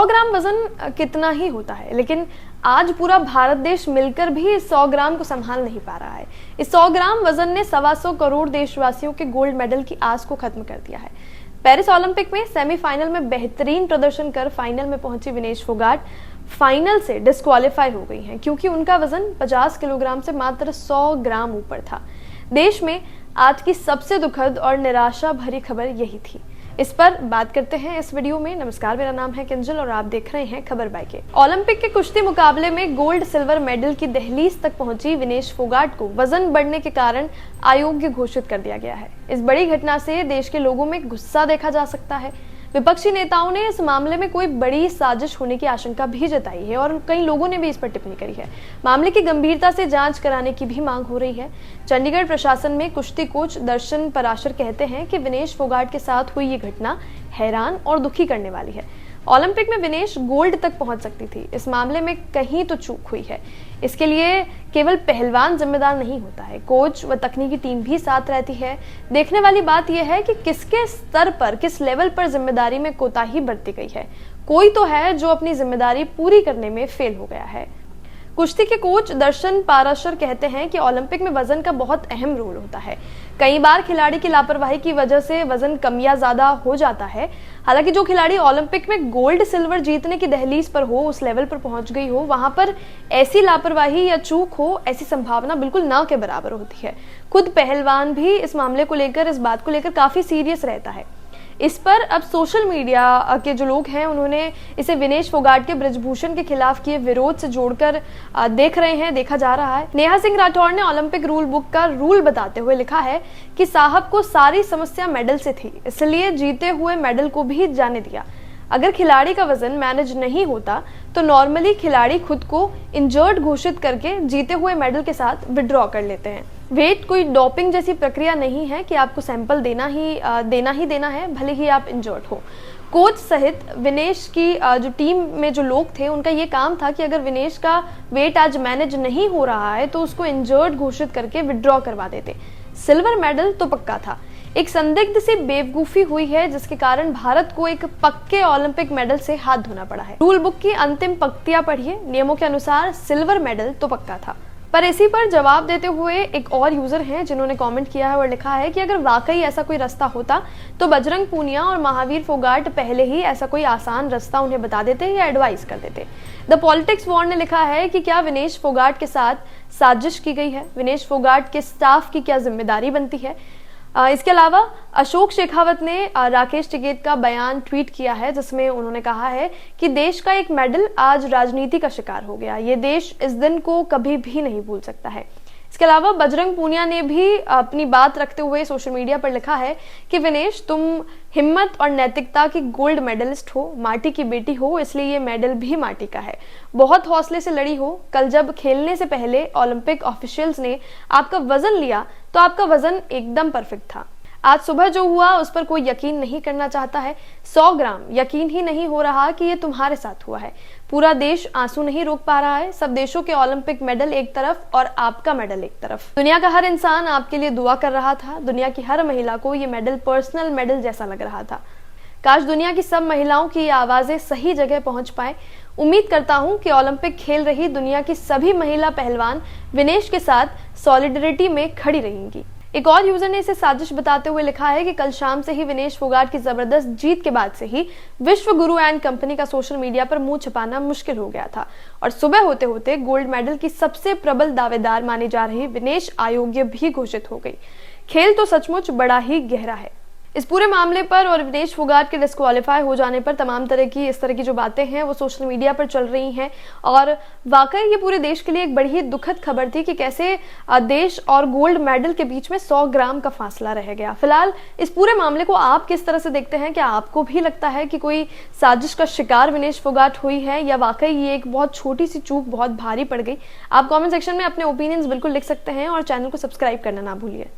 100 ग्राम वजन कितना ही होता है, लेकिन आज पूरा भारत देश मिलकर भी इस 100 ग्राम को संभाल नहीं पा रहा है। इस 100 ग्राम वजन ने 125 करोड़ देशवासियों के गोल्ड मेडल की आस को खत्म कर दिया है। पेरिस ओलंपिक में सेमीफाइनल में बेहतरीन प्रदर्शन कर फाइनल में पहुंची विनेश फोगाट फाइनल से डिस्क्वालीफाई हो गई हैं, क्योंकि उनका वजन 50 किलोग्राम से मात्र 100 ग्राम ऊपर था। देश में आज की सबसे दुखद और निराशा भरी खबर यही थी। इस पर बात करते हैं इस वीडियो में। नमस्कार, मेरा नाम है किंजल और आप देख रहे हैं खबर बाय के। ओलंपिक के कुश्ती मुकाबले में गोल्ड सिल्वर मेडल की दहलीज तक पहुंची विनेश फोगाट को वजन बढ़ने के कारण अयोग्य घोषित कर दिया गया है। इस बड़ी घटना से देश के लोगों में गुस्सा देखा जा सकता है। विपक्षी नेताओं ने इस मामले में कोई बड़ी साजिश होने की आशंका भी जताई है और कई लोगों ने भी इस पर टिप्पणी करी है। मामले की गंभीरता से जांच कराने की भी मांग हो रही है। चंडीगढ़ प्रशासन में कुश्ती कोच दर्शन पराशर कहते हैं कि विनेश फोगाट के साथ हुई ये घटना हैरान और दुखी करने वाली है। ओलंपिक में विनेश गोल्ड तक पहुंच सकती थी। इस मामले में कहीं तो चूक हुई है। इसके लिए केवल पहलवान जिम्मेदार नहीं होता है, कोच व तकनीकी टीम भी साथ रहती है। देखने वाली बात यह है कि किसके स्तर पर, किस लेवल पर जिम्मेदारी में कोताही बरती गई है। कोई तो है जो अपनी जिम्मेदारी पूरी करने में फेल हो गया है। कुश्ती के कोच दर्शन पाराशर कहते हैं कि ओलंपिक में वजन का बहुत अहम रोल होता है। कई बार खिलाड़ी की लापरवाही की वजह से वजन कम या ज्यादा हो जाता है। हालांकि जो खिलाड़ी ओलंपिक में गोल्ड सिल्वर जीतने की दहलीज पर हो, उस लेवल पर पहुंच गई हो, वहां पर ऐसी लापरवाही या चूक हो, ऐसी संभावना बिल्कुल ना के बराबर होती है। खुद पहलवान भी इस मामले को लेकर, इस बात को लेकर काफी सीरियस रहता है। इस पर अब सोशल मीडिया के जो लोग हैं उन्होंने इसे विनेश फोगाट के ब्रजभूषण के खिलाफ किए विरोध से जोड़कर देख रहे हैं, देखा जा रहा है। नेहा सिंह राठौर ने ओलंपिक रूल बुक का रूल बताते हुए लिखा है कि साहब को सारी समस्या मेडल से थी, इसलिए जीते हुए मेडल को भी जाने दिया। अगर खिलाड़ी का वजन मैनेज नहीं होता तो नॉर्मली खिलाड़ी खुद को इंजर्ड घोषित करके जीते हुए मेडल के साथ विड्रॉ कर लेते हैं। वेट कोई डोपिंग जैसी प्रक्रिया नहीं है कि आपको सैंपल देना ही देना है, भले ही आप इंजर्ड हो। कोच सहित विनेश की जो टीम में जो लोग थे, उनका ये काम था कि अगर विनेश का वेट आज मैनेज नहीं हो रहा है तो उसको इंजर्ड घोषित करके विड्रॉ करवा देते। सिल्वर मेडल तो पक्का था। एक संदिग्ध सी बेवकूफी हुई है जिसके कारण भारत को एक पक्के ओलंपिक मेडल से हाथ धोना पड़ा है। रूल बुक की अंतिम पंक्तियां पढ़िए। नियमों के अनुसार सिल्वर मेडल तो पक्का था। पर इसी पर जवाब देते हुए एक और यूजर हैं जिन्होंने कमेंट किया है और लिखा है कि अगर वाकई ऐसा कोई रास्ता होता तो बजरंग पूनिया और महावीर फोगाट पहले ही ऐसा कोई आसान रास्ता उन्हें बता देते या एडवाइस कर देते। द पॉलिटिक्स वॉर ने लिखा है कि क्या विनेश फोगाट के साथ साजिश की गई है? विनेश फोगाट के स्टाफ की क्या जिम्मेदारी बनती है? इसके अलावा अशोक शेखावत ने राकेश टिकैत का बयान ट्वीट किया है जिसमें उन्होंने कहा है कि देश का एक मेडल आज राजनीति का शिकार हो गया। ये देश इस दिन को कभी भी नहीं भूल सकता है। इसके अलावा बजरंग पूनिया ने भी अपनी बात रखते हुए सोशल मीडिया पर लिखा है कि विनेश, तुम हिम्मत और नैतिकता की गोल्ड मेडलिस्ट हो, माटी की बेटी हो, इसलिए ये मेडल भी माटी का है। बहुत हौसले से लड़ी हो। कल जब खेलने से पहले ओलंपिक ऑफिशियल्स ने आपका वजन लिया तो आपका वजन एकदम परफेक्ट था। आज सुबह जो हुआ उस पर कोई यकीन नहीं करना चाहता है। 100 ग्राम, यकीन ही नहीं हो रहा कि ये तुम्हारे साथ हुआ है। पूरा देश आंसू नहीं रोक पा रहा है। सब देशों के ओलंपिक मेडल एक तरफ और आपका मेडल एक तरफ। दुनिया का हर इंसान आपके लिए दुआ कर रहा था। दुनिया की हर महिला को ये मेडल पर्सनल मेडल जैसा लग रहा था। काश दुनिया की सब महिलाओं की आवाजें सही जगह पहुंच पाए। उम्मीद करता हूं कि ओलंपिक खेल रही दुनिया की सभी महिला पहलवान विनेश के साथ सॉलिडरिटी में खड़ी रहेंगी। एक और यूजर ने इसे साजिश बताते हुए लिखा है कि कल शाम से ही विनेश फोगाट की जबरदस्त जीत के बाद से ही विश्व गुरु एंड कंपनी का सोशल मीडिया पर मुंह छिपाना मुश्किल हो गया था और सुबह होते होते गोल्ड मेडल की सबसे प्रबल दावेदार मानी जा रही विनेश अयोग्य भी घोषित हो गई। खेल तो सचमुच बड़ा ही गहरा है। इस पूरे मामले पर और विनेश फोगाट के डिस्क्वालीफाई हो जाने पर तमाम तरह की इस तरह की जो बातें हैं वो सोशल मीडिया पर चल रही हैं और वाकई ये पूरे देश के लिए एक बड़ी ही दुखद खबर थी कि कैसे देश और गोल्ड मेडल के बीच में 100 ग्राम का फासला रह गया। फिलहाल इस पूरे मामले को आप किस तरह से देखते हैं? क्या आपको भी लगता है कि कोई साजिश का शिकार विनेश फोगाट हुई है या वाकई ये एक बहुत छोटी सी चूक बहुत भारी पड़ गई? आप कॉमेंट सेक्शन में अपने ओपिनियंस बिल्कुल लिख सकते हैं और चैनल को सब्सक्राइब करना ना भूलिए।